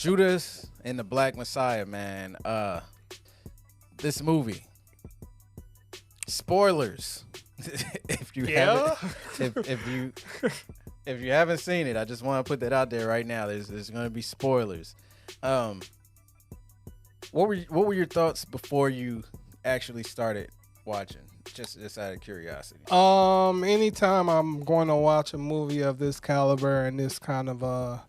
Judas and the Black Messiah, man. This movie. Spoilers. if you haven't, if you haven't seen it, I just want to put that out there right now. There's going to be spoilers. What were your thoughts before you actually started watching? Just out of curiosity. Anytime I'm going to watch a movie of this caliber and this kind of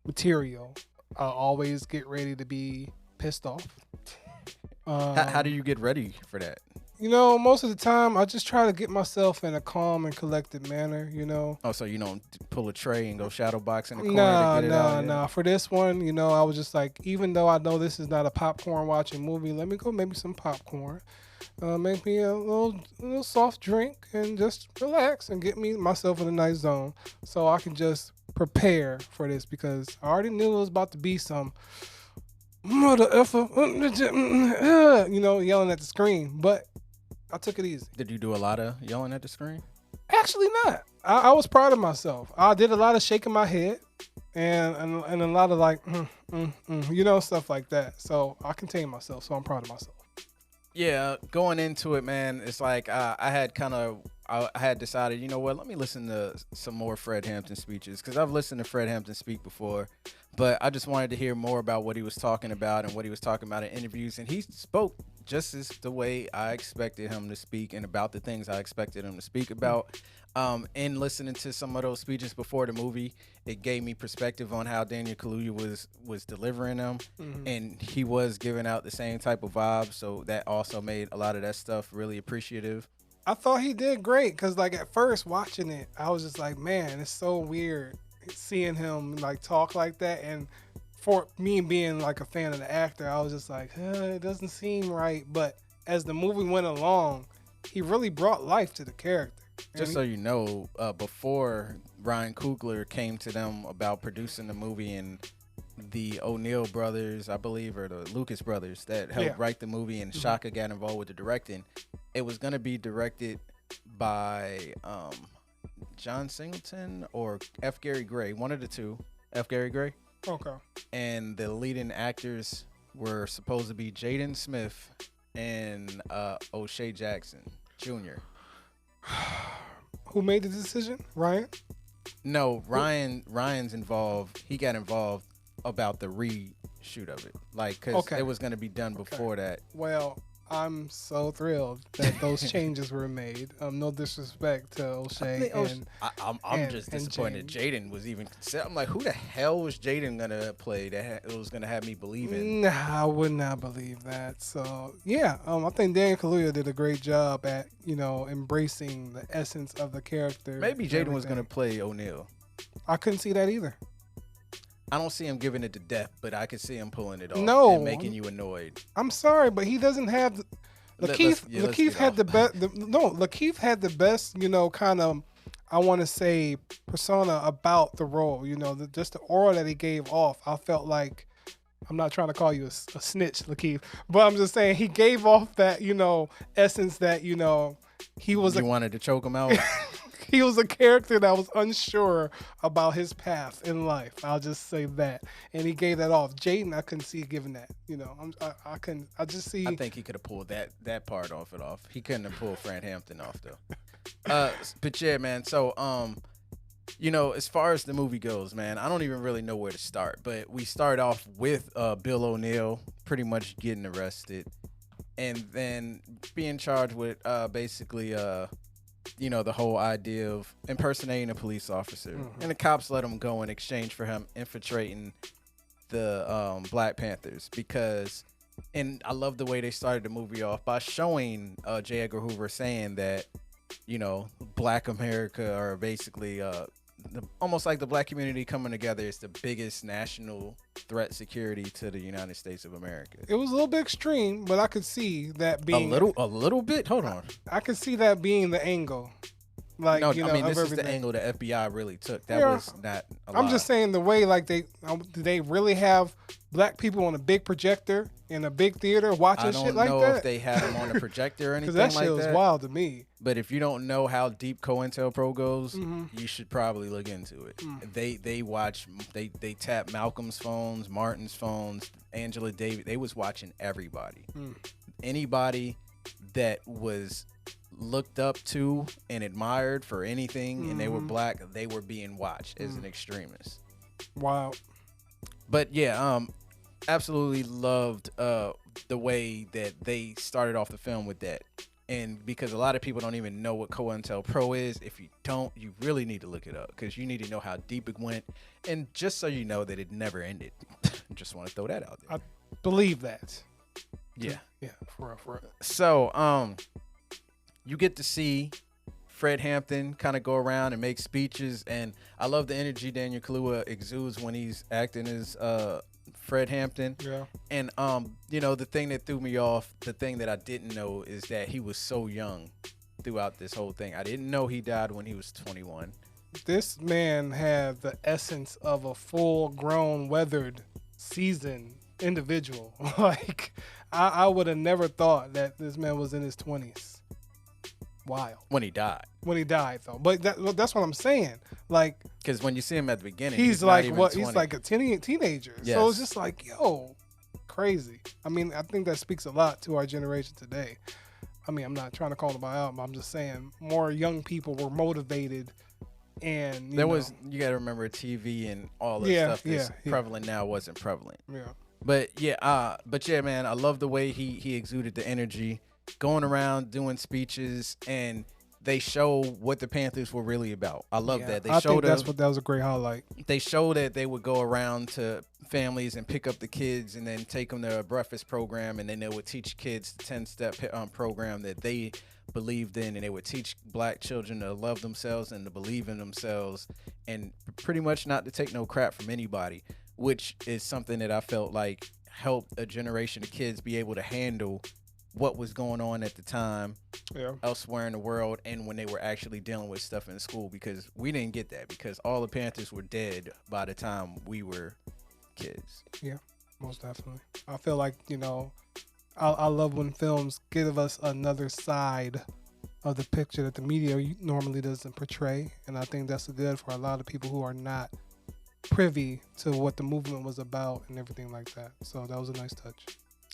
material, I always get ready to be pissed off. How do you get ready for that? Most of the time I just try to get myself in a calm and collected manner. Oh, so you don't pull a tray and go shadow box in the corner to get it out? Nah. For this one, I was just like, even though I know this is not a popcorn watching movie, let me go make me some popcorn, make me a little soft drink, and just relax and get myself in a nice zone so I can just prepare for this, because I already knew it was about to be some mother effer, yelling at the screen, but I took it easy. Did you do a lot of yelling at the screen? Actually not. I was proud of myself. I did a lot of shaking my head and a lot of like, stuff like that. So I contained myself. So I'm proud of myself. Yeah, going into it, man, it's like I had decided, you know what, let me listen to some more Fred Hampton speeches, because I've listened to Fred Hampton speak before, but I just wanted to hear more about what he was talking about and what he was talking about in interviews, and he spoke just as the way I expected him to speak and about the things I expected him to speak about. In listening to some of those speeches before the movie, it gave me perspective on how Daniel Kaluuya was delivering them, and he was giving out the same type of vibe, so that also made a lot of that stuff really appreciative. I thought he did great, because like at first watching it, I was just like, man, it's so weird seeing him like talk like that, and for me being like a fan of the actor, I was just like, it doesn't seem right. But as the movie went along, he really brought life to the character. Just so you know, before Ryan Coogler came to them about producing the movie, and the O'Neill brothers, I believe, or the Lucas brothers that helped write the movie, and Shaka got involved with the directing, it was going to be directed by John Singleton or F. Gary Gray, one of the two. F. Gary Gray. Okay. And the leading actors were supposed to be Jaden Smith and O'Shea Jackson Jr. Who made the decision? Ryan? No, Ryan's involved. He got involved about the reshoot of it, like, because it was going to be done before that. Well, I'm so thrilled that those changes were made. No disrespect to O'Shea. I'm just disappointed Jaden was even considered. I'm like, who the hell was Jaden gonna play that it was gonna have me believing? Nah, I would not believe that. So yeah, I think Daniel Kaluuya did a great job at embracing the essence of the character. Maybe Jaden was gonna play O'Neill. I couldn't see that either. I don't see him giving it to death, but I could see him pulling it off and making you annoyed. I'm sorry, but he doesn't have Lakeith had the best. Lakeith had the best, kind of, I want to say, persona about the role. Just the aura that he gave off. I felt like, I'm not trying to call you a snitch, Lakeith, but I'm just saying he gave off that, essence that, he was. You wanted to choke him out. He was a character that was unsure about his path in life. I'll just say that, and he gave that off. Jaden, I couldn't see giving that. I couldn't. I just see. I think he could have pulled that part off. He couldn't have pulled Fred Hampton off though. But yeah, man. So as far as the movie goes, man, I don't even really know where to start. But we start off with Bill O'Neill pretty much getting arrested, and then being charged with basically the whole idea of impersonating a police officer. And the cops let him go in exchange for him infiltrating the Black Panthers, and I love the way they started the movie off by showing J. Edgar Hoover saying that, Black America, are basically almost like the Black community coming together, is the biggest national threat security to the United States of America. It was a little bit extreme, but I could see that being a little bit. Hold on, I could see that being the angle. Like, no, you know, I mean, of this is everything. the angle the FBI really took. That was not a lot. I'm just saying the way, like, do they really have black people on a big projector in a big theater watching shit like that? I don't know if they had them on a projector or anything like that. Because that shit was wild to me. But if you don't know how deep COINTELPRO goes, you should probably look into it. They watch, they tap Malcolm's phones, Martin's phones, Angela Davis. They was watching everybody. Anybody that was looked up to and admired for anything and they were black, they were being watched as an extremist. Wow. But yeah, absolutely loved the way that they started off the film with that. And because a lot of people don't even know what COINTELPRO is, if you don't, you really need to look it up because you need to know how deep it went. And just so you know that it never ended. Just want to throw that out there. I believe that. Yeah. Yeah, for real. So, you get to see Fred Hampton kind of go around and make speeches. And I love the energy Daniel Kaluuya exudes when he's acting as Fred Hampton. Yeah. And you know, the thing that threw me off, the thing that I didn't know is that he was so young throughout this whole thing. I didn't know he died when he was 21. This man had the essence of a full-grown, weathered, seasoned individual. Like, I would have never thought that this man was in his 20s. Wild. When he died. When he died, though. But that's what I'm saying. Like, because when you see him at the beginning, he's like what? 20. He's like a teenager. Yes. So it's just like, yo, crazy. I mean, I think that speaks a lot to our generation today. I mean, I'm not trying to call him out. I'm just saying more young people were motivated, and you got to remember TV and all the stuff that's prevalent now wasn't prevalent. Yeah. But yeah, man, I love the way he exuded the energy, going around doing speeches, and they show what the Panthers were really about. I love that. I think that was a great highlight. They show that they would go around to families and pick up the kids and then take them to a breakfast program, and then they would teach kids the 10-step program that they believed in, and they would teach black children to love themselves and to believe in themselves and pretty much not to take no crap from anybody, which is something that I felt like helped a generation of kids be able to handle what was going on at the time elsewhere in the world and when they were actually dealing with stuff in school, because we didn't get that because all the Panthers were dead by the time we were kids. Yeah, most definitely. I feel like, you know, I love when films give us another side of the picture that the media normally doesn't portray, and I think that's good for a lot of people who are not privy to what the movement was about and everything like that. So that was a nice touch.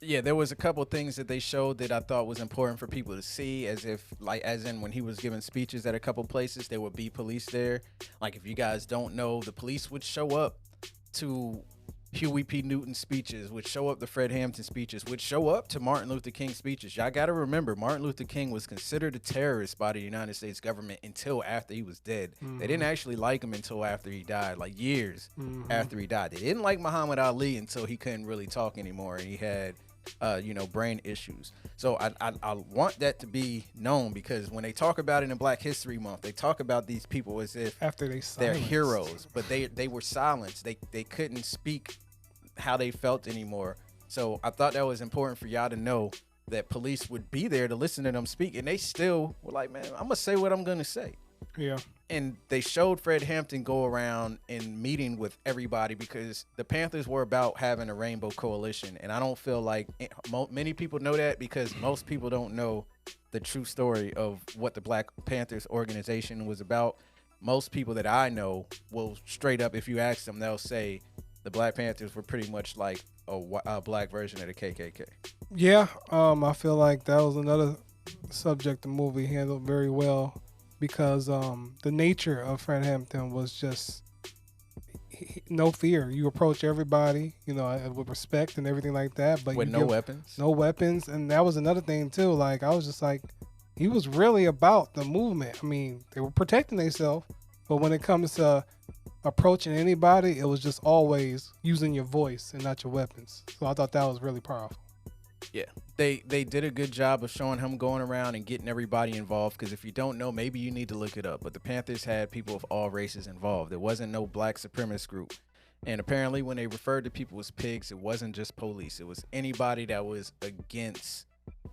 Yeah, there was a couple of things that they showed that I thought was important for people to see, as in when he was giving speeches at a couple places, there would be police there. Like, if you guys don't know, the police would show up to Huey P. Newton's speeches, would show up to Fred Hampton speeches, would show up to Martin Luther King speeches. Y'all got to remember, Martin Luther King was considered a terrorist by the United States government until after he was dead. They didn't actually like him until after he died, like years after he died. They didn't like Muhammad Ali until he couldn't really talk anymore and he had brain issues. So I want that to be known, because when they talk about it in Black History Month, they talk about these people as if after they're heroes, but they were silenced. They couldn't speak how they felt anymore. So I thought that was important for y'all to know that police would be there to listen to them speak, and they still were like, man, I'm gonna say what I'm gonna say. Yeah. And they showed Fred Hampton go around and meeting with everybody, because the Panthers were about having a rainbow coalition. And I don't feel like many people know that, because most people don't know the true story of what the Black Panthers organization was about. Most people that I know will straight up, if you ask them, they'll say the Black Panthers were pretty much like a black version of the KKK. Yeah. I feel like that was another subject the movie handled very well, because the nature of Fred Hampton was just no fear. You approach everybody, with respect and everything like that. But with no weapons. No weapons. And that was another thing, too. Like, I was just like, he was really about the movement. I mean, they were protecting themselves. But when it comes to approaching anybody, it was just always using your voice and not your weapons. So I thought that was really powerful. Yeah, they did a good job of showing him going around and getting everybody involved, because if you don't know, maybe you need to look it up. But the Panthers had people of all races involved. There wasn't no black supremacist group. And apparently when they referred to people as pigs, it wasn't just police. It was anybody that was against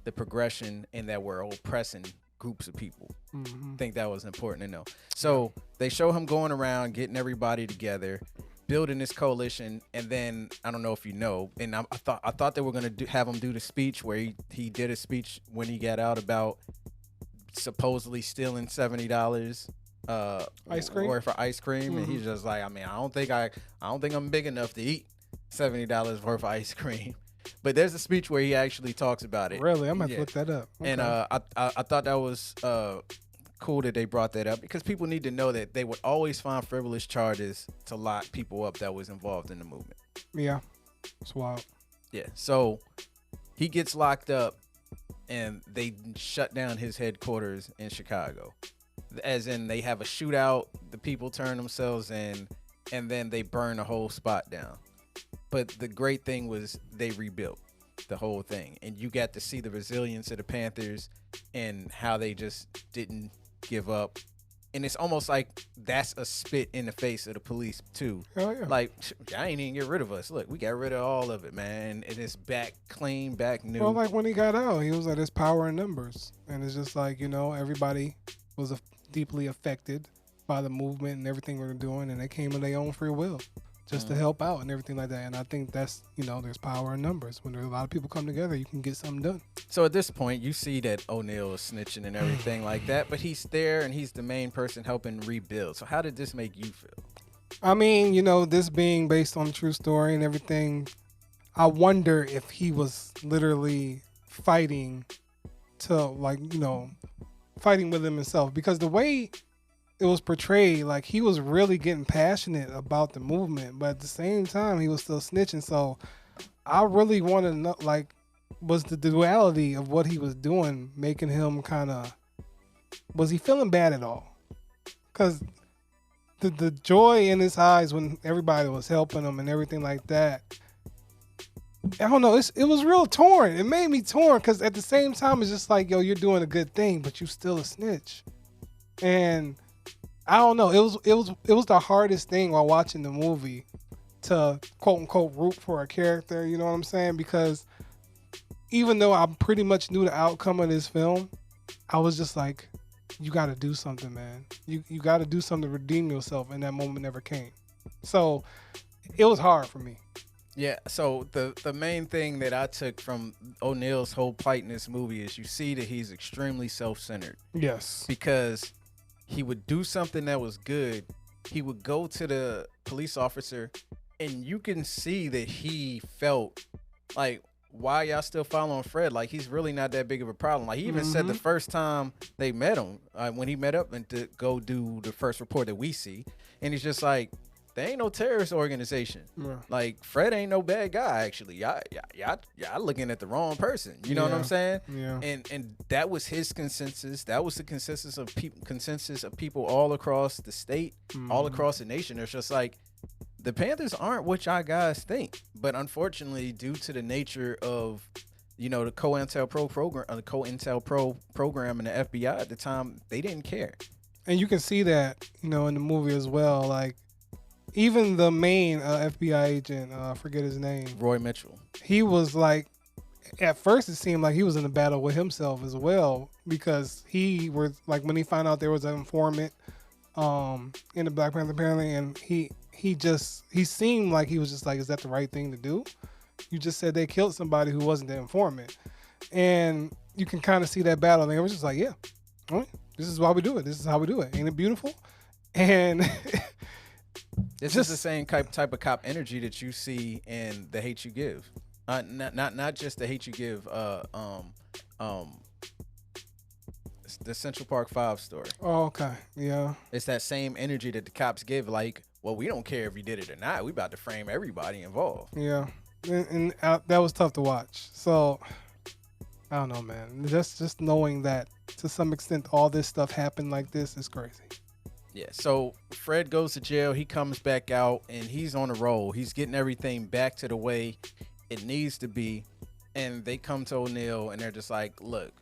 the progression and that were oppressing groups of people. I think that was important to know. So they show him going around, getting everybody together, building this coalition, and then I don't know if you know, and I thought they were gonna have him do the speech where he did a speech when he got out about supposedly stealing $70 ice cream worth of ice cream, and he's just like, I mean, I don't think I'm big enough to eat $70 worth of ice cream. But there's a speech where he actually talks about it. Really? I'm gonna have to look that up. Okay. And I thought that was cool that they brought that up, because people need to know that they would always find frivolous charges to lock people up that was involved in the movement. Yeah, it's wild. Yeah, so he gets locked up, and they shut down his headquarters in Chicago. As in, they have a shootout, the people turn themselves in, and then they burn the whole spot down. But the great thing was they rebuilt the whole thing, and you got to see the resilience of the Panthers and how they just didn't give up. And it's almost like that's a spit in the face of the police too. Oh, yeah. Like, y'all ain't even get rid of us. Look, we got rid of all of it, man, and it's back clean, back new. Well, like when he got out, he was like, "There's power in numbers," and it's just like, everybody was deeply affected by the movement and everything we were doing, and they came of their own free will just to help out and everything like that. And I think that's, there's power in numbers. When there's a lot of people come together, you can get something done. So at this point, you see that O'Neal is snitching and everything like that, but he's there and he's the main person helping rebuild. So how did this make you feel? I mean, this being based on a true story and everything, I wonder if he was literally fighting to fighting with himself, because the way it was portrayed, like he was really getting passionate about the movement, but at the same time he was still snitching. So I really want to know, like, was the duality of what he was doing making him was he feeling bad at all? Because the joy in his eyes when everybody was helping him and everything like that, I don't know, it was real torn. It made me torn, because at the same time it's just like, yo, you're doing a good thing, but you still a snitch. And I don't know, it was the hardest thing while watching the movie to quote unquote root for a character, you know what I'm saying? Because even though I pretty much knew the outcome of this film, I was just like, you got to do something, man. You got to do something to redeem yourself, and that moment never came. So it was hard for me. Yeah, so the main thing that I took from O'Neal's whole plight in this movie is you see that he's extremely self-centered. Yes. Because he would do something that was good. He would go to the police officer, and you can see that he felt like, why y'all still following Fred? Like, he's really not that big of a problem. Like, he even said the first time they met him, when he met up and to go do the first report that we see, and he's just like, they ain't no terrorist organization. Yeah. Like, Fred ain't no bad guy, actually. Y'all looking at the wrong person. You know what I'm saying? Yeah. And that was his consensus. That was the consensus of people all across the state, all across the nation. It's just like, the Panthers aren't what y'all guys think. But unfortunately, due to the nature of, the COINTELPRO program and the FBI at the time, they didn't care. And you can see that, in the movie as well. Like, even the main FBI agent, I forget his name, Roy Mitchell. He was like, at first it seemed like he was in a battle with himself as well, because he was like, when he found out there was an informant in the Black Panther apparently, and he seemed like he was just like, is that the right thing to do? You just said they killed somebody who wasn't the informant, and you can kind of see that battle. And it was just like, yeah, all right, this is why we do it. This is how we do it. Ain't it beautiful? And this is the same type of cop energy that you see in The Hate U Give. Not just The Hate U Give. The Central Park 5 story. Oh, okay. Yeah. It's that same energy that the cops give. Like, well, we don't care if you did it or not. We about to frame everybody involved. Yeah. And that was tough to watch. So, I don't know, man. Just knowing that to some extent all this stuff happened like this is crazy. Yeah, so Fred goes to jail. He comes back out, and he's on a roll. He's getting everything back to the way it needs to be. And they come to O'Neal, and they're just like, look,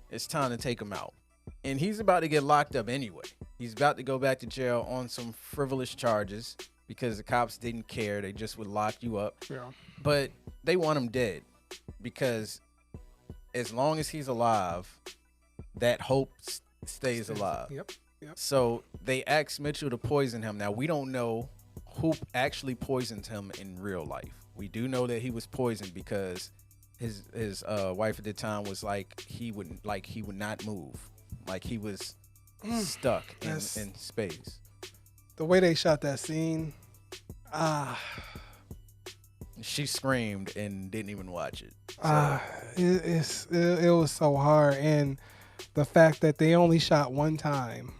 it's time to take him out. And he's about to get locked up anyway. He's about to go back to jail on some frivolous charges because the cops didn't care. They just would lock you up. Yeah. But they want him dead because as long as he's alive, that hope stays alive. Yep. So they asked Mitchell to poison him. Now we don't know who actually poisoned him in real life. We do know that he was poisoned because his wife at the time was like he would not move, like he was stuck in space. The way they shot that scene, she screamed and didn't even watch it. It was so hard, and the fact that they only shot one time,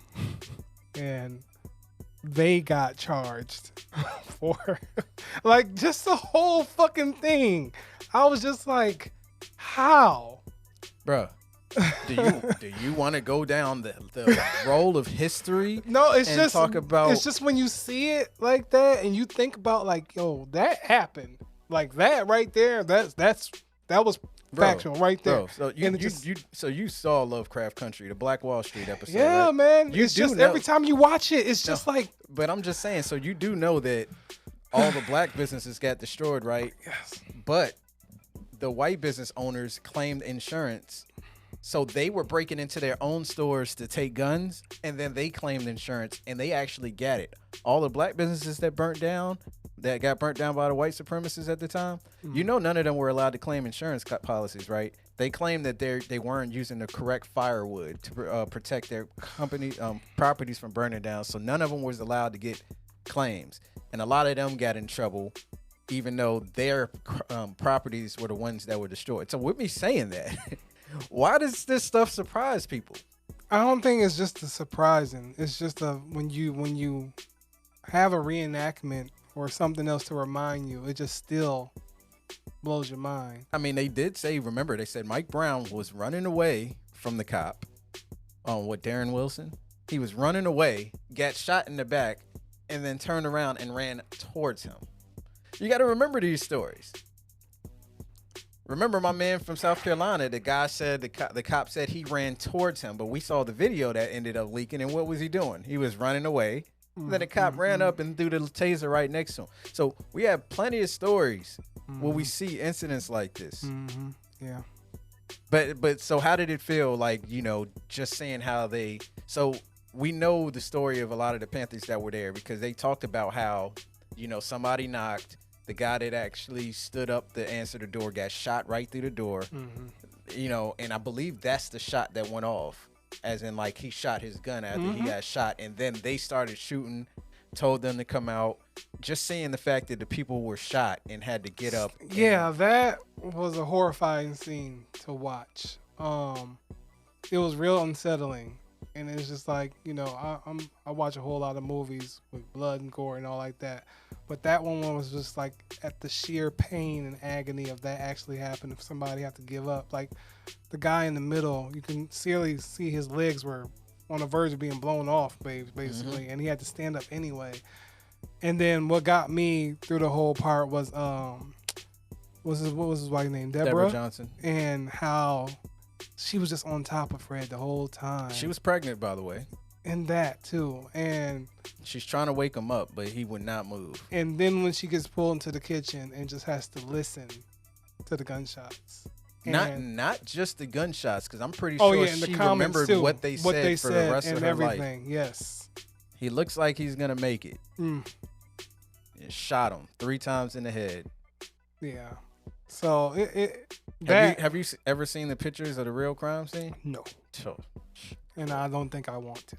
and they got charged for like just the whole fucking thing. I was just like, how, bruh? Do you want to go down the role of history? No, it's just talk about. It's just when you see it like that and you think about like, yo, that happened, like that right there. That was factual right there. Bro, so you saw Lovecraft Country, the Black Wall Street episode. Yeah, right? man. It's just every time you watch it, it's just like. But I'm just saying. So you do know that all the black businesses got destroyed, right? Yes. But the white business owners claimed insurance. So they were breaking into their own stores to take guns, and then they claimed insurance, and they actually got it. All the black businesses that got burnt down by the white supremacists at the time, you know, none of them were allowed to claim insurance policies, right? They claimed that they weren't using the correct firewood to protect their company properties from burning down, so none of them was allowed to get claims, and a lot of them got in trouble, even though their properties were the ones that were destroyed. So with me saying that. Why does this stuff surprise people? I don't think it's just surprising. It's just when you have a reenactment or something else to remind you, it just still blows your mind. I mean, they did say, remember, they said Mike Brown was running away from the cop. Darren Wilson? He was running away, got shot in the back, and then turned around and ran towards him. You got to remember these stories. Remember my man from South Carolina, the guy said, the cop said he ran towards him, but we saw the video that ended up leaking, and what was he doing? He was running away. Then the cop ran up and threw the taser right next to him. So we have plenty of stories where we see incidents like this. Yeah. But so how did it feel, like, you know, just saying how so we know the story of a lot of the Panthers that were there because they talked about how, you know, somebody knocked. The guy that actually stood up to answer the door got shot right through the door, you know, and I believe that's the shot that went off, as in like he shot his gun after he got shot, and then they started shooting, told them to come out. Just seeing the fact that the people were shot and had to get up. Yeah, that was a horrifying scene to watch. It was real unsettling, and it's just like, you know, I watch a whole lot of movies with blood and gore and all like that. But that one was just like at the sheer pain and agony of that actually happened. If somebody had to give up, like the guy in the middle, you can clearly see his legs were on the verge of being blown off, basically, and he had to stand up anyway. And then what got me through the whole part was what was his wife's name? Deborah Johnson, and how she was just on top of Fred the whole time. She was pregnant, by the way. And that too, and she's trying to wake him up, but he would not move. And then when she gets pulled into the kitchen and just has to listen to the gunshots, not just the gunshots, because I'm pretty sure she remembered too, what they said for the rest of her everything. Life. Yes, he looks like he's gonna make it. And shot him 3 times in the head. Yeah. So have you ever seen the pictures of the real crime scene? No. So, and I don't think I want to.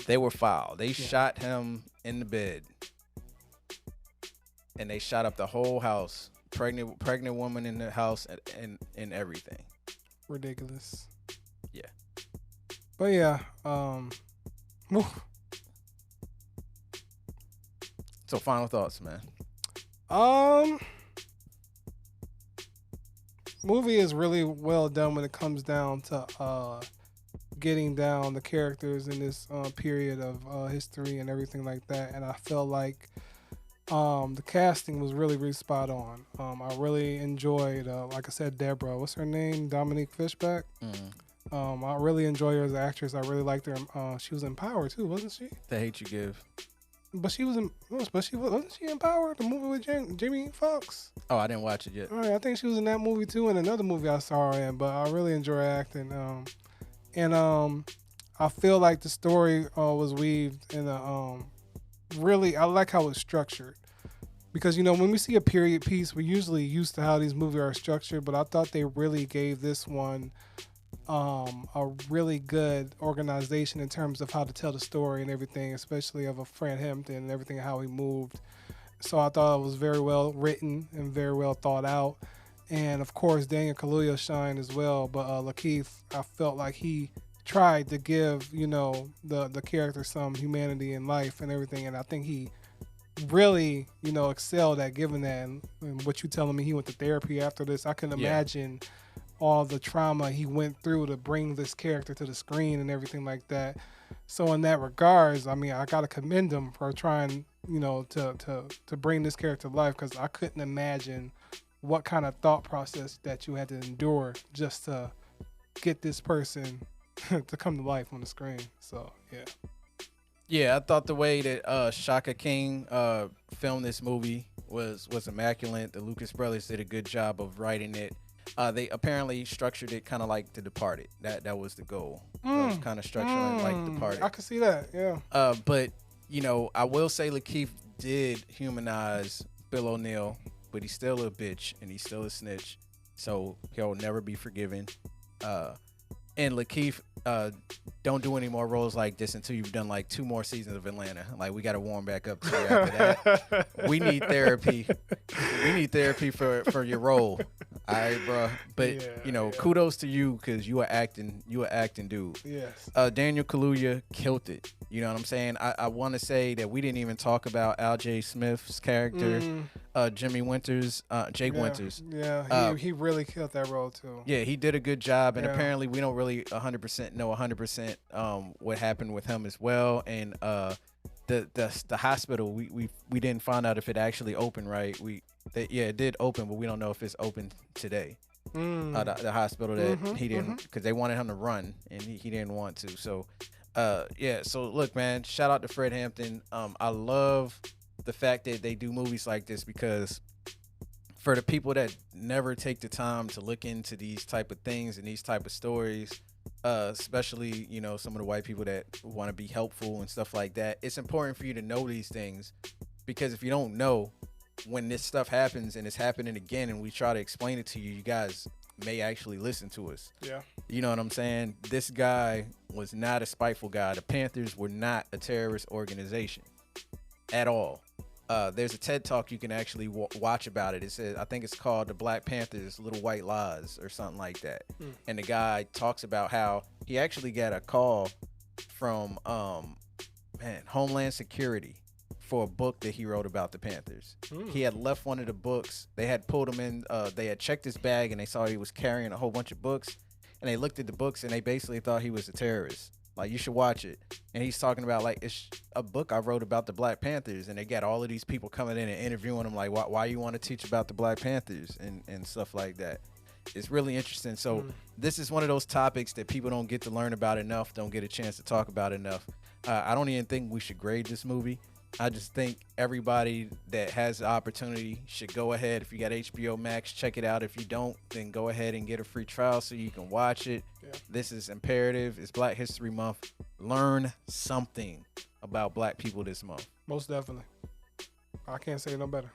They were foul. They shot him in the bed, and they shot up the whole house. Pregnant woman in the house and everything. Ridiculous. Yeah. But yeah. So final thoughts, man. Movie is really well done when it comes down to getting down the characters in this period of history and everything like that, and I felt like the casting was really, really spot on. I really enjoyed, like I said, Deborah. What's her name? Dominique Fishback. I really enjoy her as an actress. I really liked her. She was in Power too, wasn't she? The Hate You Give. But she was in. But she wasn't she in Power? The movie with Jamie Foxx. Oh, I didn't watch it yet. All right, I think she was in that movie too, and another movie I saw her in. But I really enjoy acting. I feel like the story was weaved in a really. I like how it's structured. Because, when we see a period piece, we're usually used to how these movies are structured, but I thought they really gave this one a really good organization in terms of how to tell the story and everything, especially of a Fred Hampton and everything, how he moved. So I thought it was very well written and very well thought out. And, of course, Daniel Kaluuya shined as well, but Lakeith, I felt like he tried to give, the character some humanity in life and everything, and I think he really, excelled at giving that. And what you telling me, he went to therapy after this. I can imagine all the trauma he went through to bring this character to the screen and everything like that. So in that regards, I mean, I gotta commend him for trying, to bring this character to life, because I couldn't imagine what kind of thought process that you had to endure just to get this person to come to life on the screen. So yeah. Yeah, I thought the way that Shaka King filmed this movie was immaculate. The Lucas brothers did a good job of writing it. They apparently structured it kind of like The Departed. That was the goal. Kind of structuring it like Departed. I can see that, yeah. But, I will say Lakeith did humanize Bill O'Neill, but he's still a bitch and he's still a snitch. So he'll never be forgiven. And Lakeith, don't do any more roles like this until you've done like 2 more seasons of Atlanta. Like, we got to warm back up to you after that. We need therapy. We need therapy for your role. All right, bro. But kudos to you, because you are acting dude. Yes. Daniel Kaluuya killed it. You know what I'm saying? I want to say that we didn't even talk about Al-J. Smith's character, Jimmy Winters, Jake Winters. Yeah, he really killed that role too. Yeah, he did a good job, and apparently we don't really 100% know 100% what happened with him as well. And the hospital, we didn't find out if it actually opened right. It did open, but we don't know if it's open today. The hospital that he didn't, because they wanted him to run and he didn't want to. So so look, man, shout out to Fred Hampton. I love the fact that they do movies like this, because for the people that never take the time to look into these type of things and these type of stories, especially some of the white people that want to be helpful and stuff like that, it's important for you to know these things, because if you don't know, when this stuff happens and it's happening again and we try to explain it to you, you guys may actually listen to us. Yeah. You know what I'm saying? This guy was not a spiteful guy. The Panthers were not a terrorist organization at all. There's a TED Talk you can actually watch about it. It says, I think it's called The Black Panthers, Little White Lies or something like that. And the guy talks about how he actually got a call from Homeland Security for a book that he wrote about the Panthers. He had left one of the books. They had pulled him in. They had checked his bag and they saw he was carrying a whole bunch of books. And they looked at the books and they basically thought he was a terrorist. Like, you should watch it. And he's talking about, like, it's a book I wrote about the Black Panthers. And they got all of these people coming in and interviewing him, like, why you want to teach about the Black Panthers and stuff like that. It's really interesting. So this is one of those topics that people don't get to learn about enough, don't get a chance to talk about enough. I don't even think we should grade this movie. I just think everybody that has the opportunity should go ahead. If you got HBO Max, check it out. If you don't, then go ahead and get a free trial so you can watch it. Yeah. This is imperative. It's Black History Month. Learn something about Black people this month. Most definitely. I can't say no better.